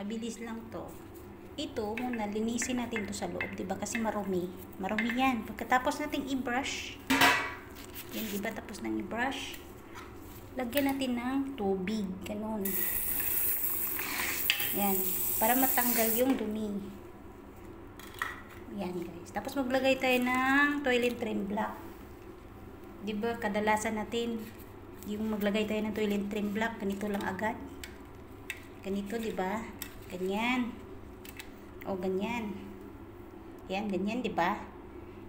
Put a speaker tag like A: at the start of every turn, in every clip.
A: Mabilis lang to. Ito, muna, linisin natin to sa loob, diba? Kasi marumi. Marumi yan. Pagkatapos natin i-brush, yan, diba? Tapos nang i-brush, lagyan natin ng tubig. Ganun. Yan. Para matanggal yung dumi. Yan, guys. Tapos maglagay tayo ng toilet trim block. Diba? Kadalasan natin, yung maglagay tayo ng toilet trim block, ganito lang agad. Ganito, diba? Ganyan. O, ganyan. Yan, ganyan, diba?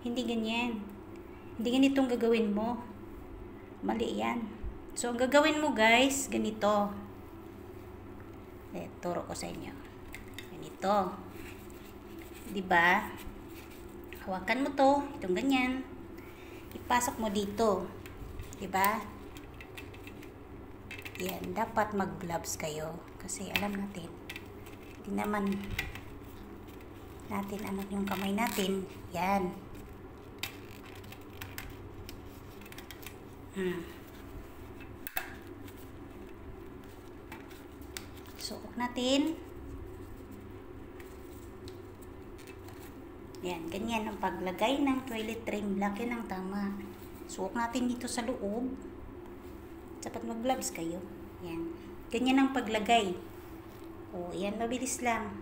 A: Hindi ganyan. Hindi ganitong gagawin mo. Mali yan. So, ang gagawin mo, guys, ganito. Turo ko sa inyo. Ganito. Diba? Hawakan mo to. Itong ganyan. Ipasok mo dito. Diba? Yan. Dapat mag-gloves kayo. Kasi alam natin. Hindi naman natin ano yung kamay natin. Yan. Suok natin. Yan. Ganyan ang paglagay ng toilet trim block. Yan ang tama. Suok natin dito sa loob. Dapat mag-gloves kayo. Yan. Ganyan ang paglagay. O, yan. Mabilis lang.